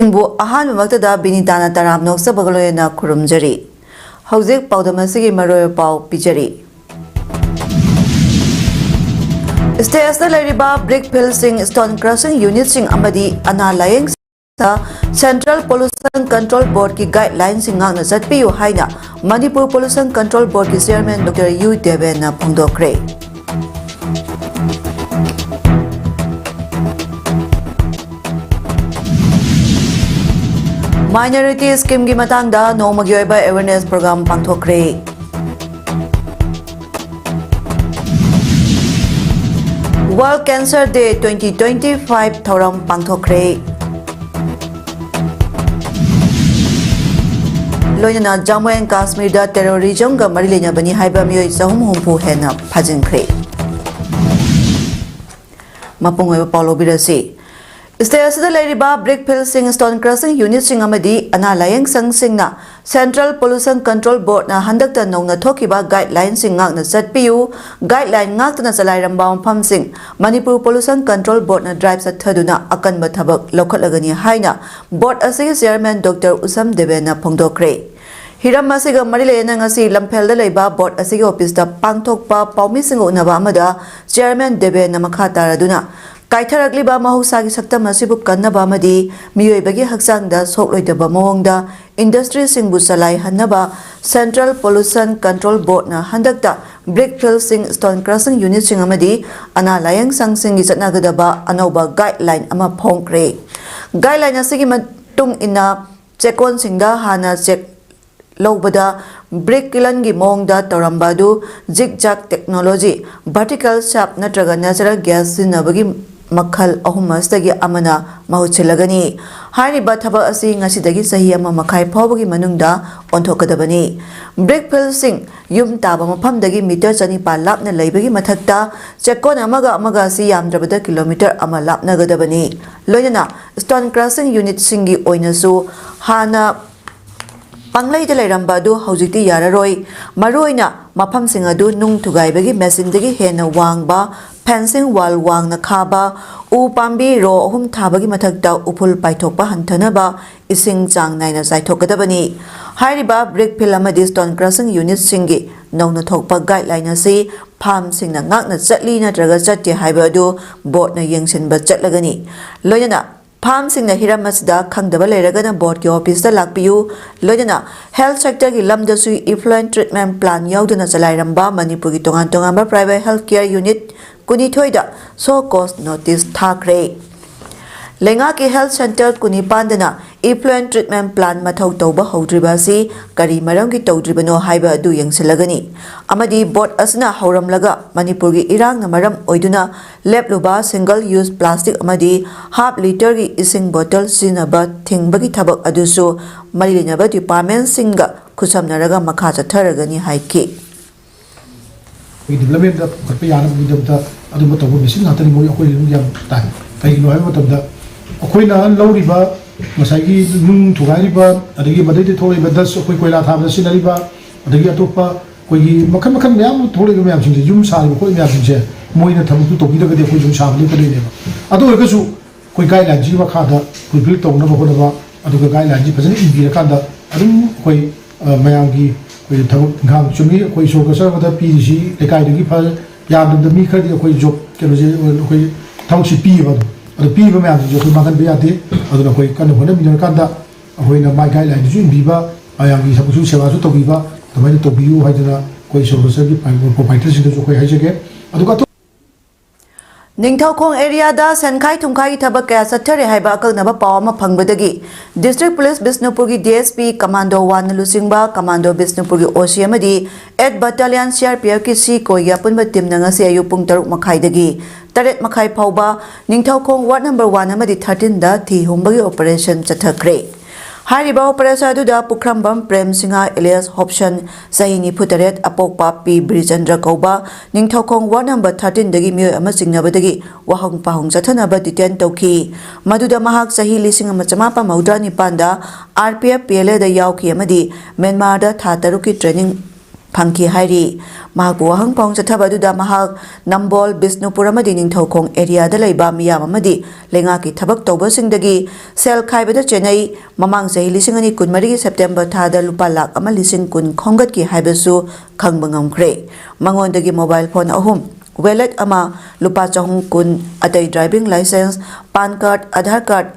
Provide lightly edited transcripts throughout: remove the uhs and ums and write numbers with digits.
सिंबु अहान मक्तदा बिनीताना तराम नोक्सबगलोयना खुरुमजरी हौजिक पाउदमसिगी मरोय पाउ पिजरी स्टेट्स लैरिबा ब्रिक फिल्सिंग स्टोन क्रशिंग यूनिट्सिंग अमदी अना लायंग सेंट्रल पोल्यूशन कंट्रोल बोर्ड की गाइडलाइन सिंगांगना चटपियु हाइना मणिपुर पोल्यूशन कंट्रोल बोर्ड की चेयरमैन डॉक्टर यू देवेना फोंदोक्रे माइनॉरिटी स्कीम की मतंगदा नोमगी ओइबा अवेयरनेस प्रोग्राम पांथोक्रे वर्ल्ड कैंसर डे 2025 थौरम पांथोक्रे लोइना जम्मू एंड कश्मीर दा टेररिज्म गा मरी लेनाबनी हाइबा मियोय चहुम हुंफु हेना फाजिनख्रे मपुंग ओइबा पाउलो बिरसी स्टेट्स लैरिबा ब्रिक फिल्सिंग स्टोन क्रशिंग यूनिट्सिंग अमदी अना लायंग संगसिंगना सेंट्रल पोल्यूशन कंट्रोल बोर्ड ना हंदकता नौना थोकिबा गाइडलाइन सिंगांगना चटपियु गाइडलाइन गाक्तना चलाइरंबा मफमसिंग मणिपुर पोल्यूशन कंट्रोल बोर्ड ना ड्राइव चथदुना अकनबा थबक लौखटलगनी हाइना बोर्ड असिगे चेयरमैन डॉक्टर उसम देवेना फोंदोक्रे हिरम असिगा मरी लेना ngasi लमफेलदा लेबा बोर्ड असिगे ऑफिस दा पांगथोकपा पाउमिसिंग उनबा अमदा चेयरमैन देवेना मखा तारदुना काइथरगलिबा महौसागी सक्तम असिबु कन्नबा अमदी मियोइबगी हक्सांगदा सोक्लोइदबा मओंगदा इंडस्ट्री सिंगबु चलाई हन्नबा सेंट्रल पोल्यूशन कंट्रोल बोर्ड ना हंदकता ब्रिक फिल्सिंग स्टोन क्रशिंग यूनिट सिंग अमदी अना लायंग संगसिंगी चटनागदबा अनौबा गाइडलाइन अमा फोंक्रे गाइडलाइन असिगी मतुंग इना चेकोन सिंगदा हाना चेक लौबदा ब्रिक किलन की मोंगदा तौरंबादु जिग जाग टेक्नोलॉजी वर्टिकल शाप नत्रगा नेचुरल गैस सिनबगी मखल अहुमस्तगी अमना महुचिलगनी हारिबा थबक असि ngasi सही अमा मखाई फावबगी मनुंगदा ओंथोकदबनी ब्रिक फिल्सिंग युम ताबा मफमदगी मीटर 2,500 लापना लैबगी मथक्ता चेकोन अमगा असि यामद्रबदा किलोमीटर अमा लापनगदबनी लोयना स्टोन क्रशिंग यूनिट सिंगी ओइनसु हाना पंगलैद लैरंबादु हौजिक्ति याररोय मरुइना मफमसिंग अदु नुंग थुगाइबगी मेसिनदगी हेना वांगबा फेंसिंग वाल वांगना खाबा उ पांबी रो अहुम थाबगी मथक्ता उफुल पाइथोकपा हंथनबा इसिंग चांग नाइना साइथोकदबनी हाइरिबा ब्रिक फिल अमदि स्टोन क्रशिंग यूनिट सिंगी नौना थोकपा गाइडलाइन असि फार्म सिंगना ngakna चटली नत्रगा चट्टे हाइबा अदु बोर्डना यंगसिनबा चटलगनी लोयना फार्म सिंगना हिरम असदा खंगदबा लेरगना बोर्ड के ऑफिस दा लाकपियु लोयना हेल्थ सेक्टर की लमदसु इफ्लुएंट ट्रीटमेंट प्लान याउदना चलाइरंबा मणिपुर की तोंगान तोंगांबा प्राइवेट हेल्थ केयर यूनिट कुनिथोइदा सो कॉस्ट नोटिस थाखरे लेंगा के हेल्थ सेंटर कुनिपांदना इफ्लुएंट ट्रीटमेंट प्लान मथौ तौबा हौद्रिबासी करी मरम की तौद्रिबनो हाइबा अदु यंगसिलगनी अमदी बोर्ड असना हौरमलगा मणिपुर की इरांग मरम ओइदुना लेपलुबा सिंगल यूज प्लास्टिक अमदी हाफ लीटर की इसिंग बोतल सिनबा थिंगबगी थबक अदुसु मरिलिनबा डिपार्टमेंट सिंगा खुसमनरगा मखा चथरगनी हाइकी डेवलपमेंट दा खरपे याना बिदबदा अदुम तौबो मिसिन हातनि मोय अखोय याम ताइ कइनो हाय मतबदा अखोयना लौरिबा मसाइगी नुंग थुगारिबा अदगी मदैते थोरिबा दस अखोय कोयला थाबदा सिनरिबा अदगी अतोपा कोइगी मखन मखन म्याम थोरिबा म्याम सिंजे जुम सारिबा कोइ म्याम सिंजे मोइना थबु तोगिदगदे अखोय जुम साबले पदेनेबा अदो ओरगसु कोइ गाइडलाइन जी मखादा फुलफिल तौनबा होनबा अदुगा गाइडलाइन जी फजन इबिरा कांदा अदुम कोइ मयामगी कोइ थबक घाम चुमी कोइ सोगसरबदा पीसी लेकाइदगी फ यामदम मी खरदी कोइ जॉब केलोजे कोइ थबसी पीबा अदो पीबा म्याम जो कोइ मागन बेयाते अदुना कोइ कन होने मिनर कांदा होइना माइ गाइडलाइन जी इबिबा आयामगी सबसु सेवासु तोबिबा तमाइना तोबियु हाइदना कोइ सोगसरगी प्रोवाइडर सिंदु जो कोइ हाइजेगे अदुगा निंगथौखोंग एरिया दा सनखाई थुमखाई थबक कया सत्थरे हाइबा अकनबा पावमा फंगबदगी डिस्ट्रिक्ट पुलिस बिष्णुपुर की डीएसपी कमांडो 1 लुसिंगबा कमांडो बिष्णुपुर की ओसी अमदी 8 बटालियन सीआरपीएफ की सी कोइया पुनबा टीम नंगसी अयु पुंग 3 मखाइदगी 8 मखाइ फावबा निंगथौखोंग वार्ड नंबर 1 अमदी 13 दा थी हुंबगी ऑपरेशन चथखरे हारिबा ऑपरेशन अदुदा पुखरमबम प्रेम सिंहा एलियस हॉप्शन सही निफुतरेट अपोकपा पी ब्रिजेंद्र कौबा निंगथौखोंग वार्ड नंबर 13 दगी मियोय अमा चिंगनबदगी वाहंग पाहुंग चथनबा डिटेन तौखी मदुदा महाक सही 1959 दा आरपीएफ पीएलए दा यावखी अमदी म्यांमार दा था 3 की ट्रेनिंग ꯐꯪꯈꯤ ꯍꯥꯏꯔꯤ ꯃꯍꯥꯛꯄꯨ ꯋꯥꯍꯪ ꯄꯥꯎ ꯆꯠꯊꯕ ꯑꯗꯨꯗ ꯃꯍꯥꯛ ꯅꯝꯕꯣꯜ ꯕꯤꯁꯅꯨꯄꯨꯔ ꯑꯃꯗꯤ ꯅꯤꯡꯊꯧꯈꯣꯡ ꯑꯦꯔꯤꯌꯥꯗ ꯂꯩꯕ ꯃꯤꯌꯥꯝ ꯑꯃꯗꯤ ꯂꯩꯉꯥꯛꯀꯤ ꯊꯕꯛ ꯇꯧꯕꯁꯤꯡꯗꯒꯤ ꯁꯦꯜ ꯈꯥꯏꯕꯗ ꯆꯦꯟꯅꯩ ꯃꯃꯥꯡ ꯆꯍꯤ 2024ꯒꯤ ꯁꯦꯞꯇꯦꯝꯕꯔ ꯊꯥꯗ ꯂꯨꯄꯥ ꯂꯥꯛ ꯑꯃ 10,000 ꯈꯣꯝꯒꯠꯈꯤ ꯍꯥꯏꯕꯁꯨ ꯈꯪꯕ ꯉꯝꯈ꯭ꯔꯦ ꯃꯉꯣꯟꯗꯒꯤ ꯃꯣꯕꯥꯏꯜ ꯐꯣꯟ 3 ꯋꯦꯂꯦꯠ ꯑꯃ ꯂꯨꯄꯥ 410 ꯑꯇꯩ driving licence PAN card Aadhaar card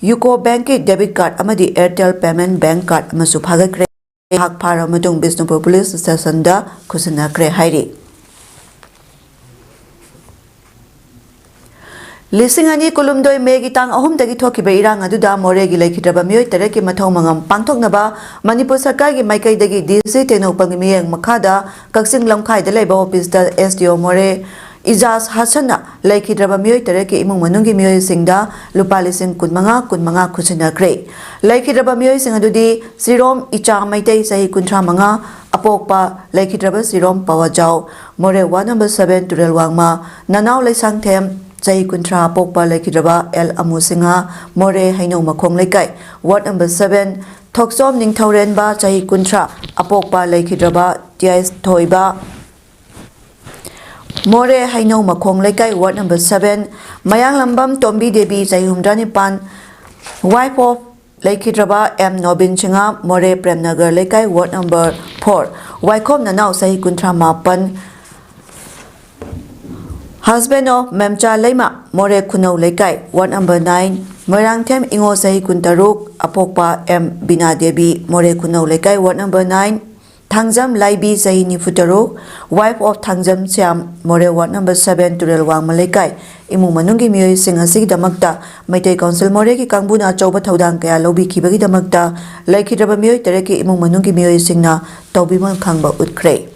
ꯌꯨꯀꯣ ꯕꯦꯡꯀꯤ ꯗꯦꯕꯤꯠ ꯀꯥꯔꯗ ꯑꯃꯗꯤ ꯑꯦꯌꯔꯇꯦꯜ ꯄꯦꯃꯦꯟꯠ ꯕꯦꯡk ꯀꯥꯔꯗ ꯑꯃꯁꯨ ꯐꯥꯒꯠꯈ꯭ꯔꯦ ꯃꯍꯥꯛ ꯐꯥꯔꯕ ꯃꯇꯨꯡ ꯕꯤꯁꯅꯨꯄꯨꯔ ꯄꯨꯂꯤꯁ ꯁ꯭ꯇꯦꯁꯟꯗ ꯈꯨꯠꯁꯤꯟꯅꯈ꯭ꯔꯦ ꯍꯥꯏꯔꯤ 2022 ꯃꯦꯒꯤ ꯇꯥꯡ 3ꯗꯒꯤ ꯊꯣꯛꯈꯤꯕ ꯏꯔꯥꯡ ꯑꯗꯨꯗ ꯃꯣꯔꯦꯒꯤ ꯂꯩꯈꯤꯗ꯭ꯔꯕ ꯃꯤꯑꯣꯏ 9ꯀꯤ ꯃꯊꯧ ꯃꯉꯝ ꯄꯥꯡꯊꯣꯛꯅꯕ ꯃꯅꯤꯄꯨꯔ ꯁꯔꯀꯥꯔꯒꯤ ꯃꯥꯏꯀꯩꯗꯒꯤ ꯗꯤꯁꯤ ꯇꯦꯡꯅꯧꯄꯜꯒꯤ ꯃꯤꯠꯌꯦꯡ ꯃꯈꯥꯗ ꯀꯛꯆꯤꯡ ꯂꯝꯈꯥꯏꯗ ꯂꯩꯕ ꯑꯣꯐꯤꯁꯇ SDO ꯃꯣꯔꯦ ꯏꯖꯥꯖ ꯍꯁꯟꯅ ꯂꯩꯈꯤꯗ꯭ꯔꯕ ꯃꯤꯑꯣꯏ 9ꯀꯤ ꯏꯃꯨꯡ ꯃꯅꯨꯡꯒꯤ ꯃꯤꯑꯣꯏꯁꯤꯡꯗ ꯂꯨꯄꯥ 15,000 ꯈꯨꯠꯁꯤꯟꯅꯈ꯭ꯔꯦ ꯂꯩꯈꯤꯗ꯭ꯔꯕ ꯃꯤꯑꯣꯏꯁꯤꯡ ꯑꯗꯨꯗꯤ ꯁꯤꯔꯣꯝ ꯏꯆꯥ ꯃꯩꯇꯩ ꯆꯍꯤ 35 ꯑꯄꯣꯛꯄ ꯂꯩꯈꯤꯗ꯭ꯔꯕ ꯁꯤꯔꯣꯝ ꯄꯋꯥꯖꯥꯎ ꯃꯣꯔꯦ ꯋꯥꯔꯗ ꯅꯝꯕꯔ 7 ꯇꯨꯔꯦꯜ ꯋꯥꯡꯃ ꯅꯅꯥꯎ ꯂꯩꯁꯥꯡꯊꯦꯝ ꯆꯍꯤ 30 ꯑꯄꯣꯛꯄ ꯂꯩꯈꯤꯗ꯭ꯔꯕ ꯑꯦꯜ ꯑꯃꯨ ꯁꯤꯡꯍ ꯃꯣꯔꯦ ꯍꯩꯅꯧ ꯃꯈꯣꯡ ꯂꯩꯀꯥꯏ ꯋꯥꯔꯗ ꯅꯝꯕꯔ 7 ꯊꯣꯛꯆꯣꯝ ꯅꯤꯡꯊꯧꯔꯦꯟꯕ ꯆꯍꯤ 30 ꯑꯄꯣꯛꯄ ꯂꯩꯈꯤꯗ꯭ꯔꯕ ꯇꯤꯌꯥꯏꯁ ꯊꯣꯏꯕ ꯃꯣꯔꯦ ꯍꯩꯅꯧ ꯃꯈꯣꯡ ꯂꯩꯀꯥꯏ ꯋꯥꯔꯗ ꯅꯝꯕꯔ 7 ꯃꯌꯥꯡꯂꯝꯕꯝ ꯇꯣꯝꯕꯤ ꯗꯦꯕꯤ ꯆꯍꯤ 69 ꯋꯥꯏꯐ ꯑꯣꯐ ꯂꯩꯈꯤꯗ꯭ꯔꯕ M ꯅꯣꯕꯤꯟ ꯁꯤꯡꯍ ꯃꯣꯔꯦ ꯄ꯭ꯔꯦꯝꯅꯒꯔ ꯂꯩꯀꯥꯏ ꯋꯥꯔꯗ ꯅꯝꯕꯔ 4 ꯋꯥꯏꯈꯣꯝ ꯅꯅꯥꯎ ꯆꯍꯤ 38 Husband of Memcha Leima, More Kunau Lekai, Ward number 9, Moirangthem Ingo Sahi Kuntaruk, Apokpa M. Bina Debi, More Kunau Lekai, Ward number 9, Thangjam Laibi Sahi Nifutaruk, wife of Thangjam Siam, More Ward number 7, Turel Wang Malekai, Imu Manungi Mui Singasi Damakta, Maite Council More Ki Kambuna Choba Taudang Kaya Lobi Kibagi Damakta, Laki Rabamui Tereki Imu Manungi Mui Singna, Taubiman Kangba Utkre.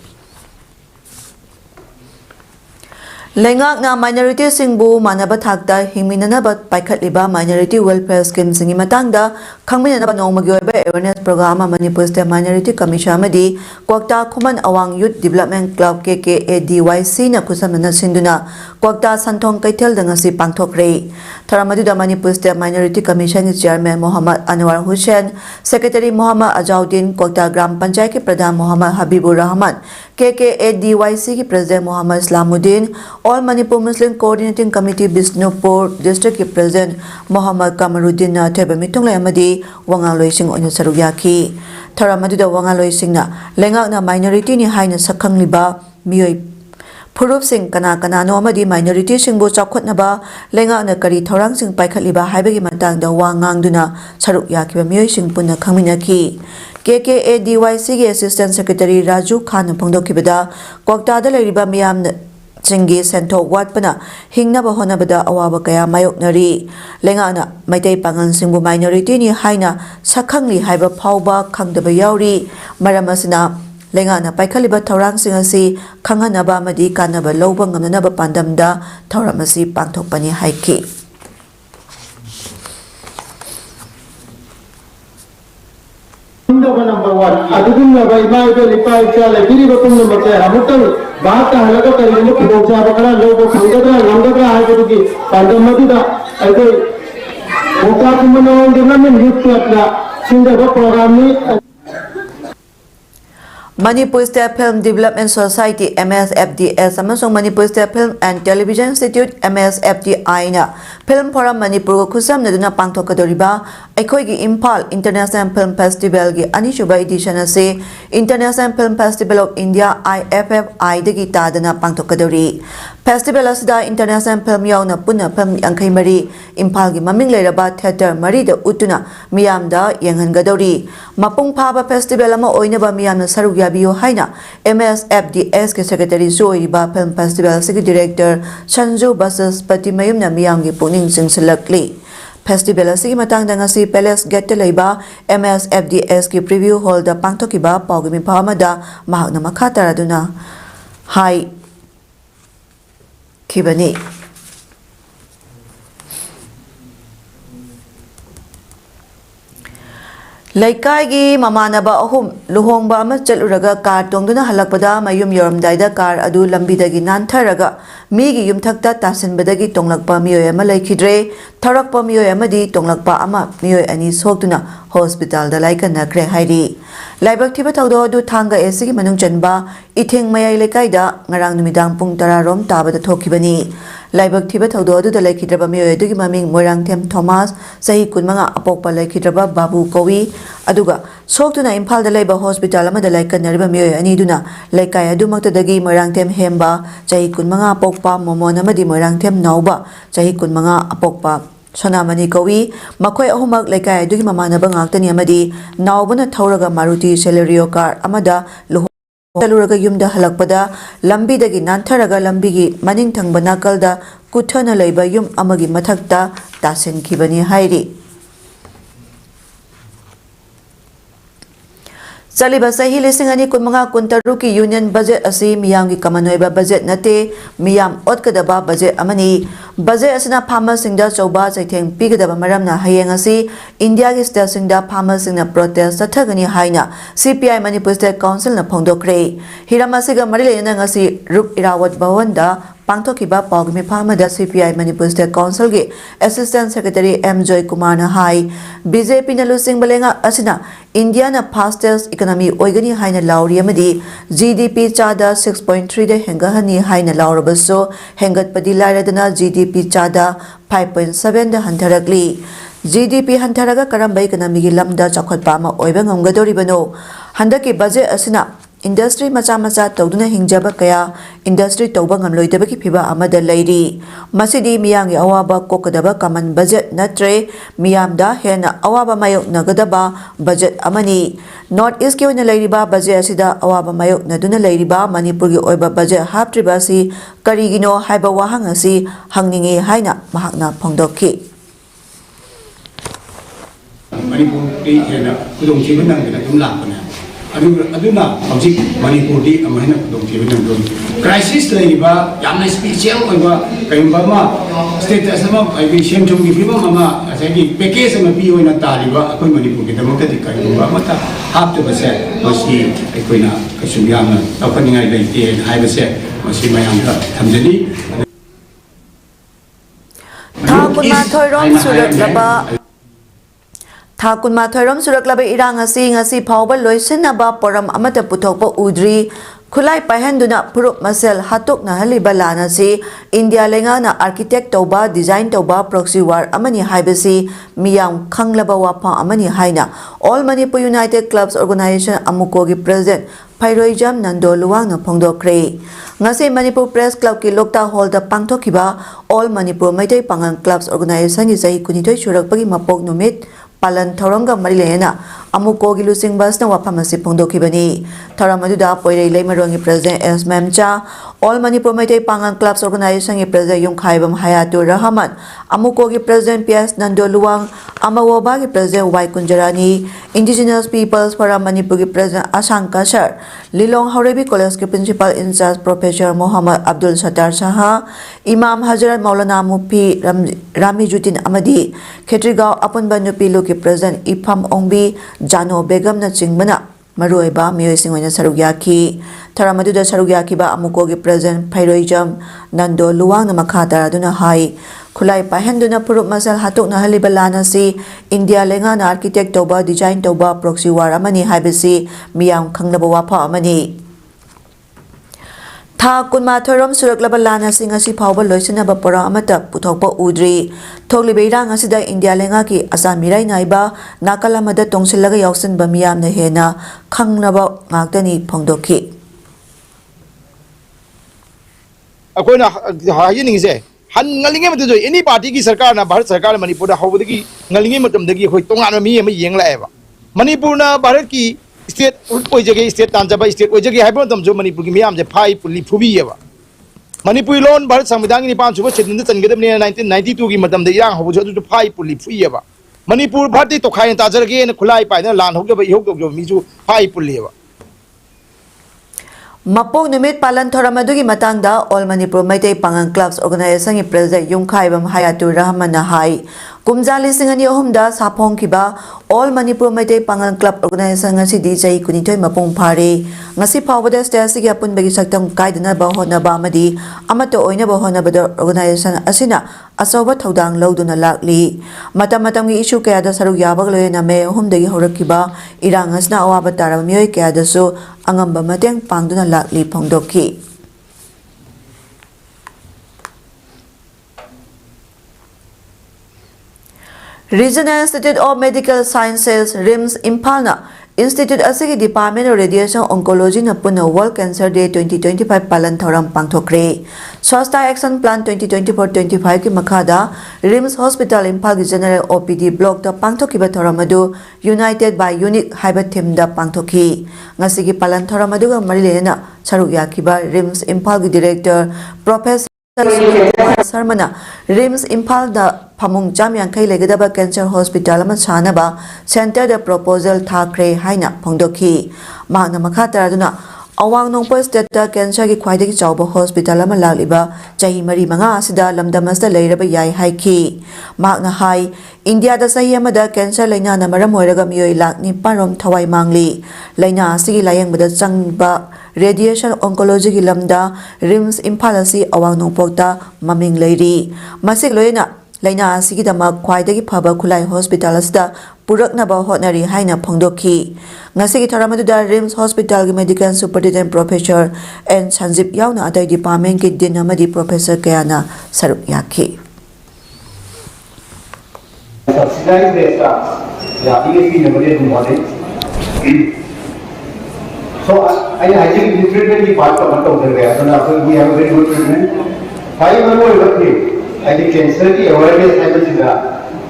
Lengakna minority singbu manaba thakta hingminanaba paikhatliba minority welfare scheme singi matangda khangminanaba nongmagi oiba awareness program Manipur State Minority Commission amadi Kwakta Khuman Awang Youth Development Club KKADYC na kusamna sinduna Kwakta Santhong Kaithel dangasi pangthokre Tharamaduda Manipur State Minority Commission Chairman Muhammad Anwar Hussain Secretary Muhammad Azauddin Kwakta Gram Panchayat ki Pradhan Muhammad Habibur Rahman KKADYC ki President Muhammad Islamuddin All Manipur Muslim Coordinating Committee Bisnupur District ki President Muhammad Kamaruddin na theba mitungla amadi wangaloi sing onya saruyaki Tharamaduda wangaloi singna lengakna minority ni haina sakhangliba mioi Purup sing kana no amadi minority singbu chakhotnaba lengakna kari thorang sing paikhatliba haibagi matangda wangangduna saruk yakiba mioi sing punna khangminaki KKADYC ki Assistant Secretary Raju Khan phongdokibada Kwakta da leiriba miyam Chingi Senthok Watpana Hingnaba Honabada Awaba Kaya Mayoknari Lengana Maitei Pangan Singbu Minority ni Haina Sakhangli Haiba Phauba Khangdaba Yauri Maramasina Lengana Paikhaliba Thorang Singasi Khanganaba Madi Kanaba Loba Ngamnaba Pandamda Thoramasi Pangthokpani Haiki Number 1, Aduguna by Michael Lipai Chala, Viribakum number 10, Hamilton, Bata, Halaka, Pogabakara, Lobo, Sangada, Nandaka, Hagaki, Pandamadida, I think, Okakumano, the Raman Youth Club, Singapore program. Manipur State Film Development Society MSFDS amasung Manipur State Film and Television Institute MSFDI na Film Forum Manipur khusam naduna pangthokadoriba aikhoigi Imphal International Film Festival gi anisuba edition ase International Film Festival of India IFFI dagi tadana pangthokadori Festival asida International Film yauna punna film yankhai mari Imphal gi maming leiraba theater mari da utuna miyamda yenghangadori mapung phaba festival ama oinaba miyamna saruk Bio Haina, MSFDS ke Secretary Zoiba Film Festival Sigi Director Sanju Basas Patimayum na Miyangi Puning Singsilakli. Festival Sigi Matang Dangasi Palace Get Laiba, MSFDS ki Preview Hall da Pangtokiba, Pogimi Pahamada, Mahagna Makatara Duna. Hi Kibani. Laikai mamanaba ahum luhongba ama chaluraga kar tongduna halakpada mayum yoramdaida kar adu lambidagi nantharaga migi yumthakta tasinbadagi tonglakpa miyoy ama laikhidre tharakpa miyoy amadi tonglakpa ama miyoy ani soktuna hospital da laikanakre hairi Laibak thiba thawdo adu thanga esigi manung chanba itheng mayai lekaida ngarang numidang pung 10 rom tabada thokibani. Laibak thiba thawdo adu da laikhidraba miyoy adugi maming Moirangthem Thomas sahi kunmanga apokpa laikhidraba Babu Kowi aduga soktuna Imphal da laiba hospital amada laikannariba miyoy ani duna laikai adumaktadagi Moirangthem Hemba sahi kunmanga apokpa Momon amadi Moirangthem Nauba sahi kunmanga apokpa Sonamani Kowi makhoi ahumak laikai adugi mamanaba ngaktani amadi naubana thauraga Maruti Celerio car amada Taluraga yumda halakpada lambi dagi nantharaga lambigi maning thangba nakalda kuthana leiba yum amagi mathakta tasen kibani hairi. Saliba sahi lising ani kunmanga kuntaru ki union budget asi miyam ki kamanoiba budget nate miyam otkadaba budget amani budget asina farmers singda choba chaitheng pigadaba maramna hayeng asi India ki state singda farmers singna protest sathagani haina CPI Manipur State Council na phongdokre hiramasiga marilena ngasi Rup Irawat Bhawan Pangthokiba Pogmi Phamada CPI Manipur State Council ki Assistant Secretary M Joy Kumar na hai BJP na lusing balenga asina India na fastest economy oigani haina lauri amadi GDP chada 6.3 da hengahani haina laurabaso hengat padi lairadana GDP chada 5.7 da hantarakli GDP hantaraga karamba economy gi lamda chakhotpa ama oiba ngamgadoribano handaki budget asina Industry macha tawduna hingjaba kaya industry tawba ngamloidabaki phiba amada lairi masidi miyangi awaba kokadaba common budget natre miyamda hena awaba mayok nagadaba budget amani North East ki oina lairiba budget asida awaba mayok naduna lairiba Manipur gi oiba budget haptriba si karigino haiba wahang asi hangningi haina mahakna phongdokhi Manipur di hena kudong chibanang gina dumlakana aduna hojik Manipur di amahina kudong chibanang dum crisis laiba yamna special oiba kaimba ma status ama ai semjong gi fiba mama asagi package ama pi oina taliba akoi Manipur gi damakta dikai ba mata hapte base masi aikoina kasumyana tawkaningai laite haibase masi mayamda thamjani Thakun thoirom surat laba Thakun thoirom surat laba irang asi ngasi phawba loisinaba poram amata puthokpa udri khulai pahenduna purup masel hatuk na haliba lana si India lenga na architect tawba design tawba proxy war amani haibasi miyam khanglaba wapha amani haina All Manipur United Clubs Organization amuko gi president Phairoijam Nando Luwang na phongdokre ngasi Manipur Press Club ki Lokta Hall da pangthokiba All Manipur Maitai Pangan Clubs Organization gi jahi kunithoi surakpagi mapok numit Palan Thoranga Marilena amuko gi lusing bas na waphamasi phongdokhibani tharamadudha poirei leimarongi president S Memcha All Manipur Maitai Pangan Clubs Organization gi president Yungkhaibam Hayatur Rahman amuko gi president PS Nando Luwang amawoba gi president Y Kunjarani Indigenous Peoples Forum Manipur gi president Asang Kasar Lilong Haurebi College ki principal in charge Professor Muhammad Abdul Sattar Saha Imam Hazrat Maulana Mufi Rami Jutin Amadi Khetrigao Apunba Nupi ki president Ifam Ongbi Jano Begum na chingbana maruiba miyoy singoina sarugyaki tharamadudha sarugyaki ba amuko gi president Phairoijam Nando Luwang na makhatara aduna hai khulai pahenduna purup masal hatuk na haliba lana si India lenga na architect toba design toba proxy war amani haibasi miyam khanglaba wapha amani Thakun thoirom suraklaba lana sing asi phawba loisinaba pora amata puthokpa udri thoklibe irang asida India lenga ki asamirai naiba nakalamada tongsilaga yausinba miyamna hena khangnaba ngaktani phongdokhi akoina hayiningi han ngalinge matu any party ki sarkar na Bharat sarkar Manipur da hawdagi ngalinge matam dagi hoi tongan mi ama yeng laeba Manipur na Bharat ki state oijage state tanjaba state oijage haibon tam jo Manipur ki miyam je phai puli phubi yeba Manipur lon Bharat samvidhan ni pan suba chedin changedam ne 1992 ki matam de yang hawu jo du phai puli phui yeba Manipur bharti to khai ta jarage ne khulai pai na lan hokba ihok jo mi ju phai puli yeba Mapok numit palan thoramadughi matangda All Manipur Maitai Pangan Clubs Organization gi president Yungkhaibam Hayatur Rahman na hai Kumja lising ani ohumda sapong kiba All Manipur Meitei Pangal Club Organization ngasi di jai kunitoi mapung phare ngasi phawada stage gi apun bagi saktam kaidana ba hona ba amadi amato oina ba hona ba organization asina asoba thodang loduna lakli matam gi issue kaya da saru yabag loyena me ohumdagi horakiba irang asna awaba taram myoi kaya da su angamba mateng pangduna lakli phongdokhi Regional Institute of Medical Sciences RIMS Imphalna Institute asigi Department of Radiation Oncology na puna World Cancer Day 2025 palan thoram pangthokre Swasthya Action Plan 2024-25 ki makhada RIMS Hospital Imphal ki General OPD block da pangthokiba thoram adu United by Unique haiba theme da pangthokhi ngasigi palan thoram adu ga marilena charuk yakiba RIMS Imphal ki Director Professor Sarmana RIMS Imphal da Pamung Jamyang Kai Legadaba Cancer Hospital ama Chanaba Center the proposal Thakre Haina Pongdoki Magna Makata Aduna Awang Nongpo State Cancer ki Khwaidagi Chawba Hospital ama Lagliba Chahi Mari Manga Asida Lamdamasta Leiraba Yai Haiki Magna Hai India da sahi amada cancer laina na maram oiraga miyoi lakni parom thawai mangli laina asigi layang bada changba radiation oncology ki lamda RIMS Imphal asi awang nongpokta maming leiri masik loina laina asigi dama khwaidagi phaba khulai hospital asda puraknaba hotnari haina phongdokhi ngasigi tharamadda RIMS Hospital ki medical superintendent professor N Sanjip yauna atai department ki din amadi professor kayana saruk yakhi subsidize data advocacy number model. So I think this treatment is part of the way. So we have a very good treatment. 5 more working. I think cancer की awareness है तो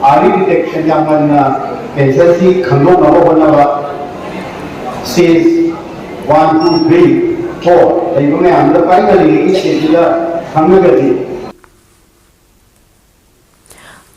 early detection जामन cancer की खंडों नवो बनना stage 1, 2, 3, 4. लेकिन मैं अंदर पाई ना लेकिन stage का खंडों करती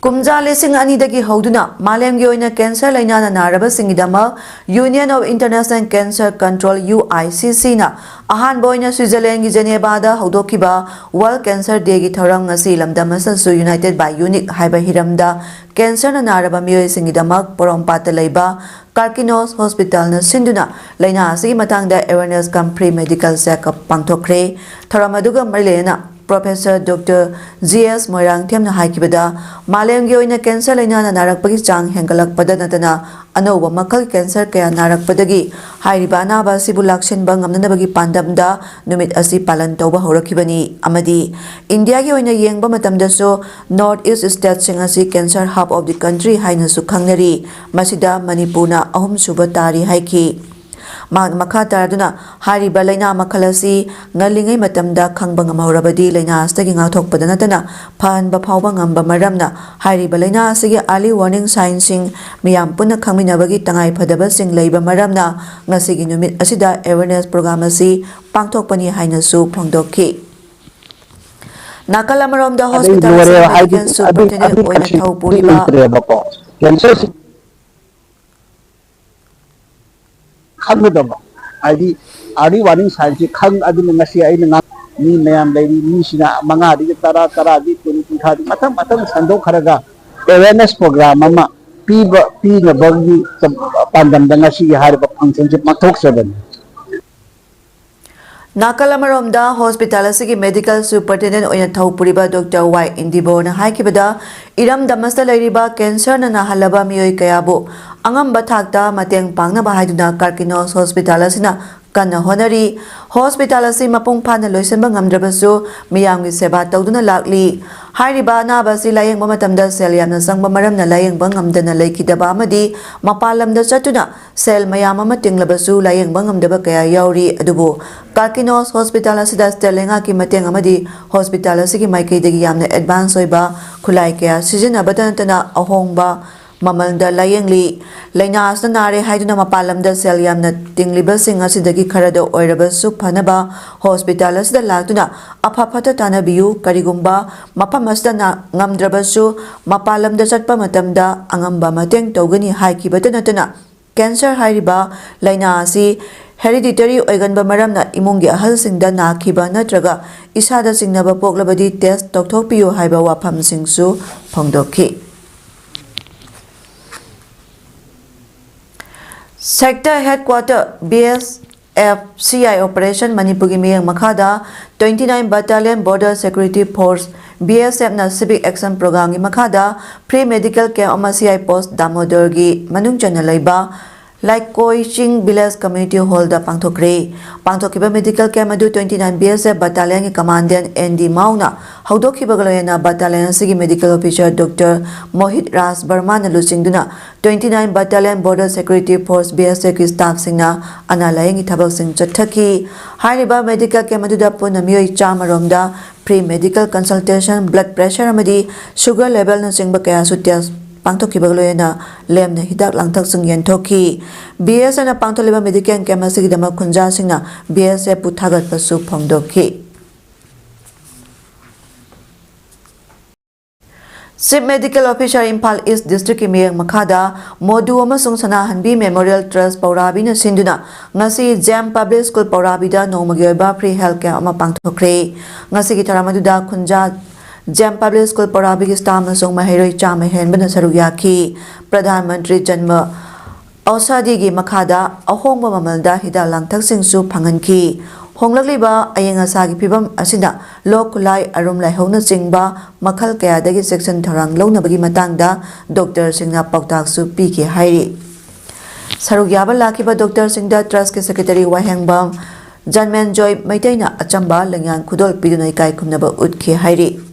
Kumja lising anidagi hoduna malemgi oina cancer laina na naraba singidama Union of International Cancer Control UICC na ahan boina Switzerland gi Geneva da hodokiba World Cancer Day gi thoram ngasi lamdamasan su United by Unique haiba hiramda cancer na naraba miyoi singidama porompata leiba Carkinos Hospital na sinduna laina asigi matangda awareness kam free medical check-up pangthokre thoramaduga marilena Professor Dr. G.S. Moirang Thiamna haikibada malemgi oina cancer laina na narakpagi chang hengalakpada natana anoba makal cancer kaya narakpadagi hairiba anaba sibu lakshinba ngamnanabagi pandamda numit asi palan tawba horakibani amadi India gi oina yengba matamdaso North East State sing asi cancer hub of the country haina su khangnari masida Manipurna ahum suba tari haiki Makata Duna, Hari Balena Makalasi, Nalinga Matamda, Kangbang Maurabadi, Lena, Stagging out of Padanatana, Pan Bapawang Bamaramna, Hari Balena, Sigi Ali warning sign sing, Miam Puna Kaminabagi, Tangai Padaba sing Labor Maramna, Nasigi Numit Asida Awareness Programasi, Pangtok Pani Hainasu, Pongdoki. Nakalamaram the hospital, Superintendent Oina Puriba. खंगदब आदि आदि warning sign से खंग अदि ngasi ai na ni mayam lai ni sina manga di tara tara di tuni tha di matam matam sandok kharaga awareness program ama pi na bagi pandam da ngasi har ba function je mathok seven Nakalamaramda Hospital asigi Medical Superintendent oina Thaupuriba Dr. Y Indibo na haikibada iram damasta lairiba cancer na nahalaba miyoi kayabu angamba thakta mateng pangna bahaiduna Carkinos Hospital asina kanna honari hospital asi mapung phana loisenba ngamdrabasu miyamgi seba tawduna lakli hairiba na basi layeng matamda sel yamna sangba maramna layeng bangamdana laikidaba amadi mapalamda chatuna sel mayam ama tinglabasu layeng bangamdaba kaya yauri adubu Carkinos Hospital asida stelenga ki mateng amadi hospital asigi maikaidagi yamna advance oiba khulai kaya sijinabada tana ahongba Mamalda layengli laina asna nare haiduna mapalamda sel yamna tingliba sing asidagi kharada oirabasu phanaba hospital asida lagtuna aphapata tanabiyu karigumba mapam asda na ngamdrabasu mapalamda chatpa matamda angamba mateng tawgani haikibata natana cancer hairiba laina asi hereditary oiganba maramna imungi ahalsingda nakhiba natraga isada singnaba poklabadi test tokthokpiyo haiba wafam singsu phongdokhi Sector Headquarter BSFCI Operation Manipuri Miyang Makada 29 Battalion Border Security Force BSF na Civic Action Program gi Makada Pre-Medical Camp CI Post Damodar gi Manung Chana Laiba Like Koi Ching Village Community Hall da Pangthokre Pangthokiba Medical Camp adu 29 BSF Battalion gi Commandant ND Mauna Haudokhiba Galoyana Battalion Sigi Medical Officer Dr. Mohit Ras Burma na Lusingduna 29 Battalion Border Security Force BSF ki staff singna analayang ithabak sing chathaki hairiba medical camp aduda puna miyoi chamaromda pre-medical consultation blood pressure amadi sugar level na singba kaya su test pangthokiba loyana lemna hidak langthak sing yenthoki BSF na pangtholiba medical camp asigi dama khunja singna BSF puthagat pasu phongdoki Chief Medical Officer Impal East District Miyang Makada Modu amasung Sanahanbi Memorial Trust Paurabi na sinduna ngasi Jam Public School Paurabi da nongmagi oiba free healthcare ama pangthokre ngasi gi tharamaduda khunja Jam Public School Paurabi gi staff na song mahiroi chama henbana saruk yaki Pradhan Mantri Janma Ausadi gi Makada ahongba mamalda hida langthak singsu phanganki Honglakliba ayeng asagi pibam asina lokulai arum lai hona chingba makhal kaya dagi section tharang lounabagi matangda Dr. Singna Pautak su piki hairi Saruk yaba lakiba Dr. Singda Trust ke Secretary Wahengbam Janman Joy Maitaina achamba langyan khudol piduna ikai khumnaba utki hairi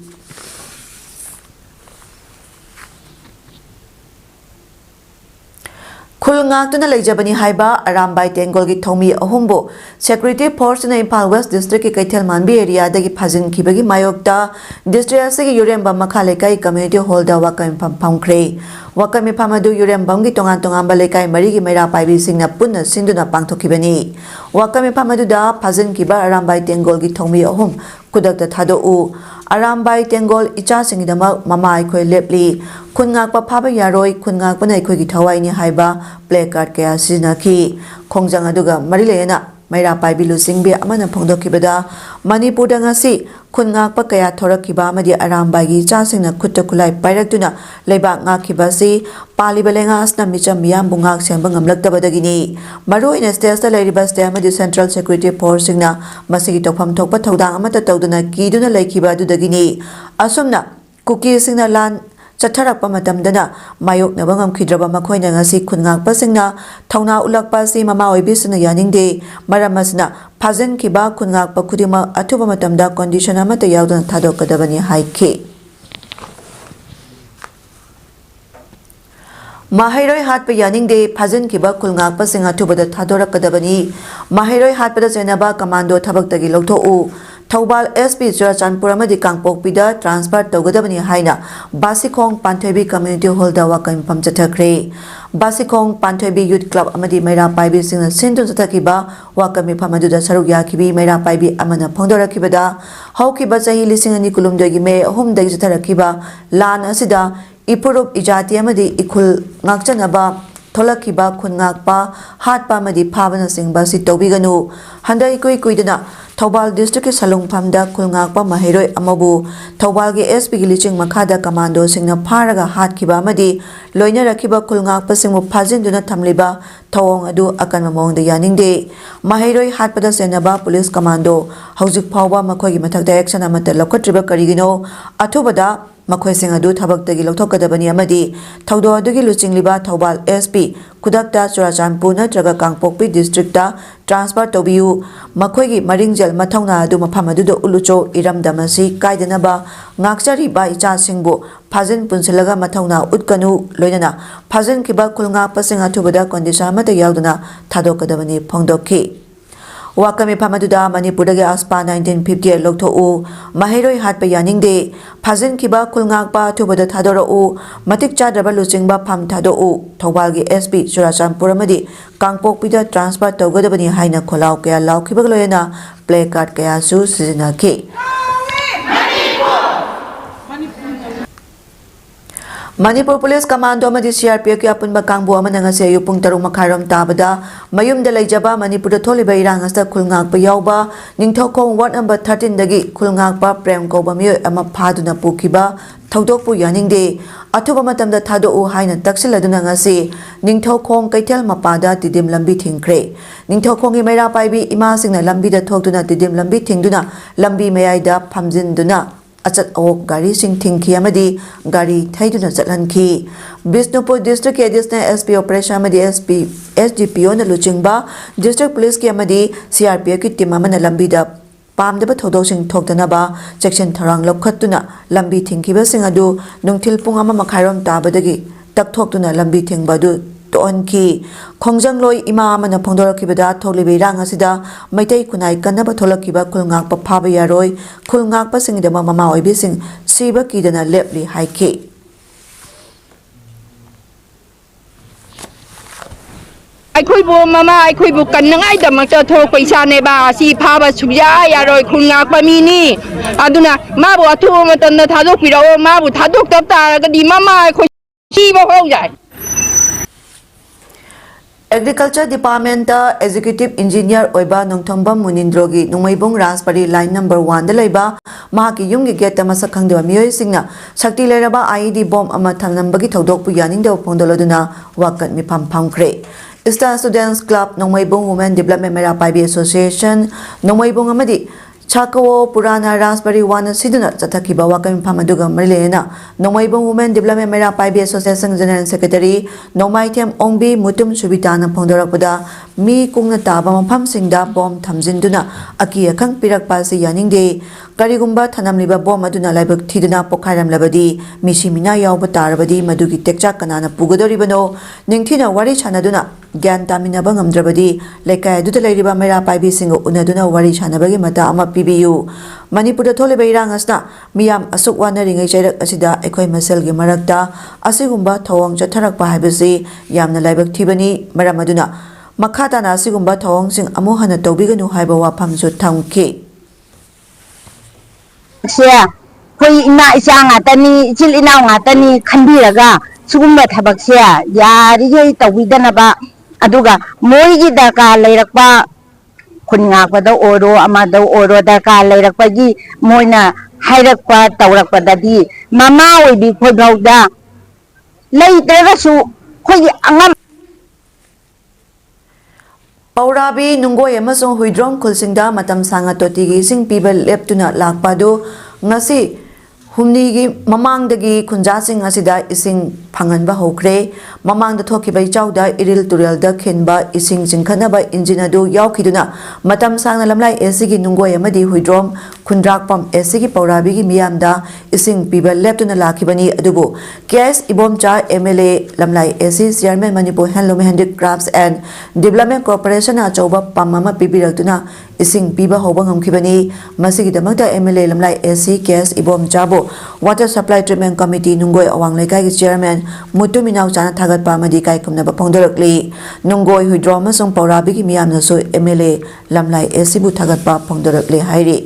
Khulngak na leijabani haiba Arambai Tengol gi thomi ahumbo Security Force na Impal West District ki Kaithal Manbi area dagi phajin khibagi mayokta district asigi Yurembam Makhalekai Community Hall da wakam phamkhre wakam phamadu Yurembam gi tongan tongan balekai mari gi maira paibi singna punna sinduna pangthokibani wakam phamadu da phajin khiba Arambai Tengol gi thomi ahum kudakta thado u Arambai Tengol icha singidama mama aikhoi lepli khungak pa phaba yaroi khungak pa nai khoi gi thawai ni haiba placard kaya sinaki khongjang aduga marilena maira paibilu singbe amana phongdokibada manipur da ngasi khungak pa kaya thorakiba amadi Arambai gi cha singna khutta khulai pairatuna leiba ngakhiba si pali balenga asna micham miyam bungak semba ngamlaktabadagini maru in state da leiriba state amadi Central Security Force singna masigi tokpham thokpa thodang amata tawduna kiduna laikhiba adudagini asumna cookie singna lan Chatharakpa matamdana mayoknaba ngamkhidraba makhoina ngasi khungakpa singna thauna ulakpa si mama oibisna yaningde maramasna phajen khiba khungakpa khudima athuba matamda condition amata yawdana thadokadabani haikhe Mahairoi hatpa yaningde phajen khiba khulngakpa singa thubada thadorakadabani Mahairoi hatpada chenaba commando thabaktagi lawthoku Thobal SP Churachanpur amadi Kangpokpida transfer tawgadabani haina Basikhong Panthoi Community Hall da wakam pham chathakre Basikhong Panthoi Youth Club amadi Maira Paibi singna sindun chathakiba wakam pham aduda saruk yakhibi Maira Paibi amana phongdorakibada haukiba chahi lising ani kulumdagi me ahum dagi chatharakiba lan asida Ipurup ijati amadi ikul ngakchanaba tholakhiba khungakpa hatpa amadi phabana singba si tawbiganu handai koi kuidana Thobal District Salung Phamda khulngakpa mahiroi amabu Thobal gi SP gi liching makhada commando singna pharaga hatkhiba amadi loina rakhiba khulngakpa singmu phajinduna thamliba thawong adu akan mamongda yaningde mahiroi hatpada senaba police commando haujik phawba makhoi gi mathakda action amata lokhatriba karigino athubada makhoi sing adu thabaktagi lothokadabani amadi thawdo adugi luchingliba Thobal SP kudakta Churachanpur natraga Kangpokpi district ta transfer tobiu makhoi gi maringjal mathongna adu mafam adu do ulucho iramdamasi kaidanaba ngakchari ba icha singbu phajen punsilaga mathongna utkanu loinana phajen kiba khulnga pasing athubada condition amata yawduna thadokadabani phongdokhi Wakami Pamaduda Manipuragi Aspa 1950 Loktho Mahiroi Hatpa Yaningde Phajen Kiba Khulngakpa Thubada Thadora Matik Chadraba Luchingba Pham Thado Thawalgi SP Churachanpur amadi Kangpokpida transfer tawgadabani haina kholau kaya laukhiba loyana placard kaya su sizinaki Manipur Police Commando amadi CRPF ki apunba kangbu amana ngasi ayu pung 3:30 tabada mayumda leijaba Manipurda tholiba irang asta khulngakpa yauba ningthokong ward number 13 dagi khulngakpa Prem Kauba miyoi ama phaduna pukiba thodokpu yaningde athuba matamda thado u haina taksiladuna ngasi ningthokong kaithel mapada tidim lambi thingkre ningthokong gi maira paibi ima singna lambi da thokduna tidim lambi thingduna lambi mayai phamjinduna achat ok gari sing thingki amadi gari thaiduna chatlanki Bisnupur district additional SP operation amadi SP SDPO na luchingba district police ki amadi CRPF ki team amana lambi da pamdaba thodok sing thokdanaba section tharang lokhatuna lambi thingkiba sing adu nungthil pung ama makhairom tabadagi takthokduna lambi thingbadu Tonki Khongjang ima amana phongdorakibada tholibe rang asida maitai kunai kanaba tholakiba khulngak pa phaba yaroi khulngak pa singdama mama oibe sing siba kidana lepli haike Aikhoibu mama aikhoibu kannangai damakta thok paisa ne ba si phaba subya yaroi khulngak pa mini aduna mabu athu matanna thadok pirao mabu thadok tap taragadi mama aikhoi siba hok jai Agriculture Department Executive Engineer Oiba Nongthomba Munindrogi Nungmaibong Raspari line number 1 da laiba mahaki yumgi gate masak khangdewa miyoi singna sakti leraba IED bomb ama thamnambagi thodokpu yaningdewa phongdoloduna wakat mifam phamkre Star Students Club Nongmaibong Women Development Mera Paibi Association Nongmaibong amadi Chakawo Purana Raspberry One Siduna Chatakiba Wakam Pamaduga Marlena Nomaibong Women Development Mera Paibi Association General Secretary Nomaitem Ongbi Mutum Subitana Pondorapuda Mi Kungna Taba Mampam Singda Bom Tamzinduna Aki Akang Pirak Pasi Yaningde Karigumba Tanamliba Bom Aduna Laibuk Tiduna Pokaram Labadi Mishimina Yauba Tarabadi Madugi Tekchak Kanana Pugodoribano Ningtina Wari Chanaduna Gyan Taminaba Ngamdrabadi Leka Dutalairiba Mera Paibi Singo Unaduna Wari Chanabagi Mata Ama PBU Manipurda tholiba irang asna miyam asuk wanaringai chairak asida ekhoi maselgi marakta asigumba thawang chatharakpa haibasi yamna laibak thibani maram aduna makhatana asigumba thawang sing amu hana tawbiganu haiba waphamju thamki sia koi ina isa ngatani chil ina ngatani khanbiraga sugumba thabak sia yari jei tawidana ba aduga moigi daka leirakpa khunngakpada oro amada oro daka leirakpagi moina hairakpa tawrakpadadi mama oibi khoibauda leitrasu khoi angam Paurabi Nunggoy amasong Huidrong Khulsingda matam sanga totigi sing piba leptuna lakpado ngasi humnigi mamangdagi khunjasing asida ising phanganba hokre mamangda thokibai chauda iril turelda khenba ising jingkhanaba injinadu yaukhiduna matam sangna lamlai esigi Nunggoy amadi Huidrom khundrakpam esigi Paurabi gi miyamda ising piba leptuna lakhibani adubu KS Ibomcha MLA lamlai esi Chairman Manipur Handloom Handicrafts and Development Corporation achauba pamama pibirakduna ising piba hoba ngamkhibani masigi damakta MLA lamlai esi KS Ibomcha Water Supply Treatment Committee Nunggoy Awang Laikai ki Chairman Mutuminaw Chana Thagat Pamadi Kai Kumnaba Phongdorakli Nunggoy Huidrom amasong Paurabi gi miyamna so MLA lamlai esi bu thagat pa phongdorakli hairi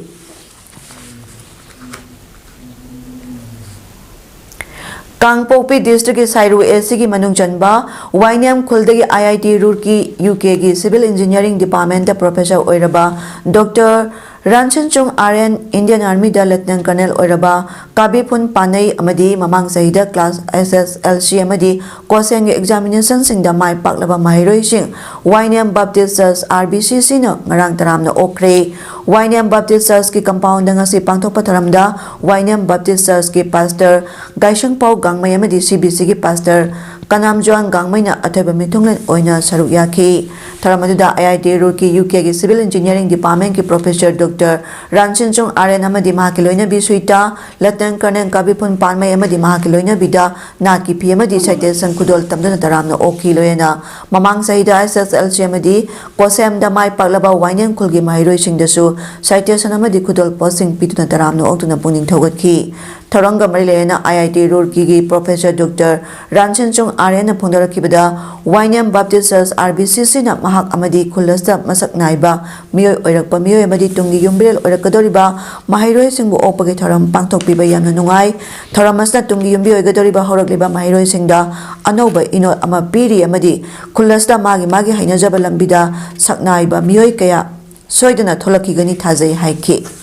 Kangpokpi District ki Sairu AC ki Manung Chanba Wainam Khuldagi IIT Roorkee UK ki Civil Engineering Department da Professor Oiraba Dr. Ranchan Chung RN Indian Army da Lieutenant Colonel Oiraba Kabipun Panay amadi mamang sahida class SSLC amadi Koseng examination sing da mai paklaba mahiroi sing Wainam Baptist Church RBCC na ngarang taram na okre Wainam Baptist Church ki compound da ngasi pangthokpa tharamda Wainam Baptist Church ki pastor Gaishang Pau Gangmai amadi CBC ki pastor Kanam Joan Gangmai na athaiba mithunglen oina saruk yakhi tharamadda IIT Roorkee UK ki Civil Engineering Department ki Professor Dr. Ranchan Chung RN amadi mahakiloina bisuita Lieutenant Colonel Kabipun Panmai amadi mahakiloina bida nat ki P amadi citation kudol tamdana taramna okhi loena mamang sahida SSLC amadi Kosem da mai paklaba Wainam Khulgi mahiroi singdasu citation amadi kudol posting pituna taramna oktuna puning thogatki Tharanga Marilena IIT Roorkee ki Professor Dr. Ranchan Chung RN Pondrakibada, Wynam Baptist Church RBCC na Mahak Amadi Kulasta Masak Naiba, Mio Orakpa Mio Amadi Tungi Yumbril Orakadoriba, Mahiro Singbu Opagi Taram Pantok Piba Yanungai, Taramasna Tungi Yumbi Ogadoriba Horakliba Mahiro Singda, Anoba Ino Amapiri Amadi, Kulasta Magi Magi Hainajaba Lambida, Saknaiba, Mio Kaya, Soidana Tolakigani Taze Haiki.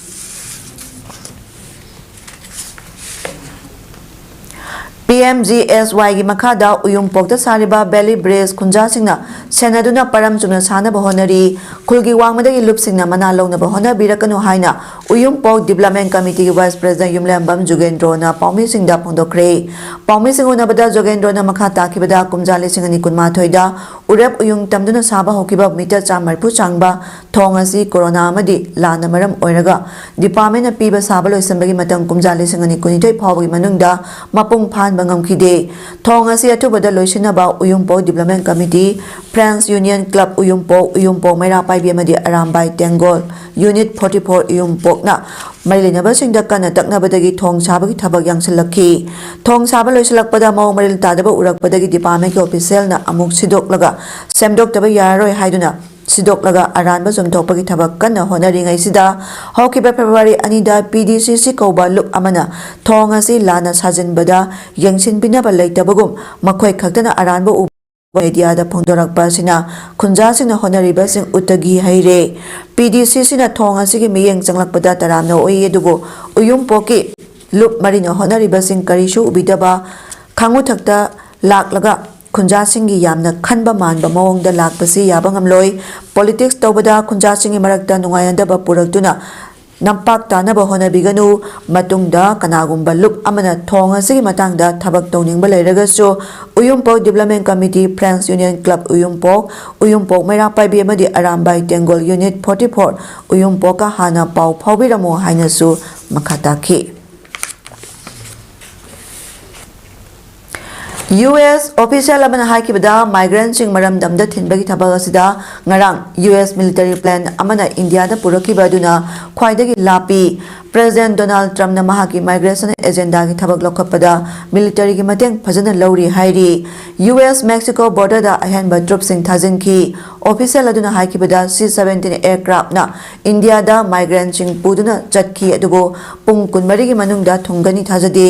PMGSY gi makada uyumpokta sariba belly brace kunja singna senaduna param chumna sana bahonari khulgi wangmadagi lupsingna mana longna bahona birakanu haina uyumpok development committee gi vice president yumlambam jugendro na paumi singda pondokre paumi singona bada jugendro na makata kibada kumjali singani kunma thoida urep uyung tamduna saba hokiba mita chamarpu changba thongasi corona amadi lana maram oiraga department na piba saba loisambagi matang kumjali singani kunitoi phawgi manungda mapung phan bangam khide thong asi athubada loisina ba uyumpo development committee friends union club uyumpo maira paibi amadi arambai tengol unit 44 uyumpo na marilina ba singda kana takna badagi thong sabagi thabak yangsilakhi thong saba loisilakpada mau maril tadaba urakpadagi department ki official na amuk sidok laga semdok taba yaroi haiduna sidok laga aranba jomthokpagi thabak kana honaringai sida hokiba February anida PDCC koba look amana thong asi lana sajinbada yangsin binaba leitabagum makhoi khaktana aranba media da phongdorakpa sina khunja sina honariba sing utagi haire PDCC na thong asi gi miyeng changlakpada taramna oi edugo uyumpoki look marina honariba sing karishu ubidaba khangu thakta laklaga khunja singi yamna khanba manba mawongda lakpasi yabangam loi politics tawbada khunja singi marakta nungayanda ba puraktuna nampak tanaba honabiganu matungda kanagumba lup amana thonga sigi matangda thabak tawningba leiragasu uyumpo development committee friends union club uyumpo maira paibi amadi arambai tengol unit 44 uyumpo ka hana pau phawbiramo hainasu makhataki US official amana haikibada migrant sing maram damda thinbagi thabak asida ngarang US military plan amana India da purakiba duna khwaidagi lapi President Donald Trump na mahaki migration agenda gi thabak lokhapada military gi mateng phajana lauri hairi US Mexico border da ahanba troops sing thajinki official aduna haikibada C-17 aircraft na India da migrant sing puduna chatki adugo pung kunmari gi manungda thungani thajade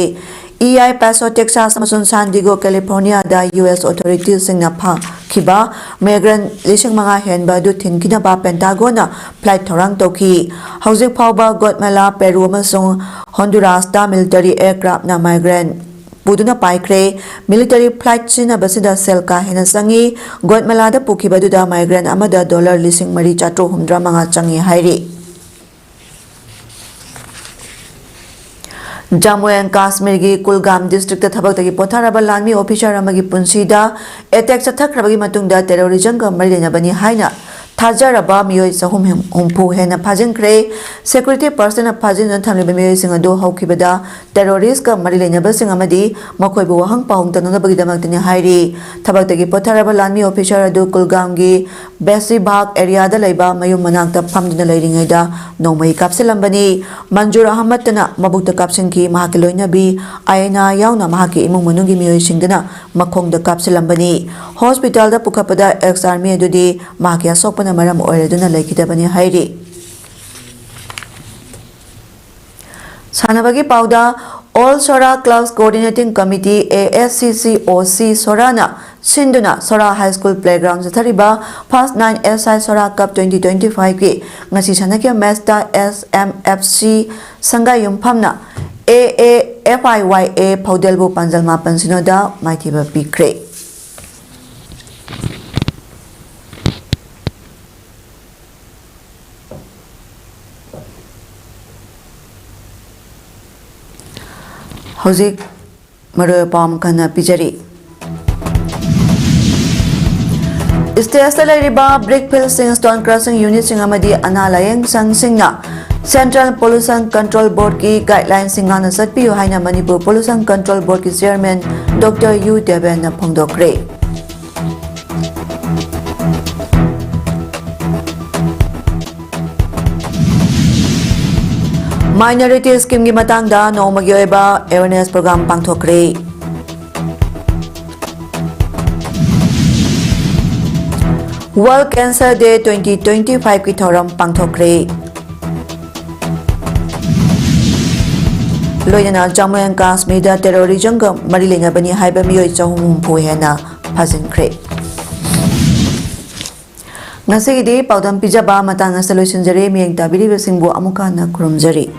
EI Paso, Texas, Amazon, San Diego, California, da US authorities sing na pa kiba migrant lising mga henba du tin kinaba Pentagon na flight thorang toki hauzik phawba Guatemala, Peru amasung Honduras da military aircraft na migrant puduna paikre military flight sina basida selka hena sangi Guatemala da pukiba du da migrant amada dollar lising mari chatro humdra mga changi hairi Jammu and Kashmir gi Kulgam district ta thabak tagi potharaba lanmi officer amagi punsida attack chathakrabagi matungda terrorism ga marilena bani haina Tajaraba miyoi sahum humpu hena phajinkhre security person na phajin thamliba miyoi singa do haukibada terrorist ka marilena basing amadi makhoi bu wahang paung tanana bagi damak tini hairi thabak tagi potharaba lanmi officer adu Kulgam gi Besi Bhag area da laiba mayum manakta phamduna leiringai da nomai kapselambani Manjur Ahmad tana mabukta kapsinki mahakiloina bi aina yauna mahaki imung manungi miyoi singdana makhongda kapselambani hospital da pukapada ex army adudi mahaki asok maram oiraduna laikidabani hairi Sanabagi Pauda All Sora Clubs Coordinating Committee ASCCOC Sorana Sinduna Sora High School Playground Zathariba Past 9 SI Sora Cup 2025 ki ngasi sanakya Mesta SMFC Sangayum Phamna AAFIYA Paudelbu Panjal Mapan Sinoda Maithiba Pikre Hauzik Maroy Palm Kana Pijari State Lariba Brickfield Sing Stone Crossing Unit Singamadi Analayang Sang Singna Central Pollution Control Board ki guidelines singana satpiyo haina Manipur Pollution Control Board ki Chairman Dr. U Deven na Phongdokre Minority Scheme gi matangda nomagi oiba awareness program pangthokre World Cancer Day 2025 ki thoram pangthokre. Loyana Jammu and Kashmir terrorism ga mari lengabani haiba miyoi chahum phu hena phajinkre. Ngasigi di paudam pijaba matang asaloisinjare miyeng tabiri besingbu amukana kurumjari.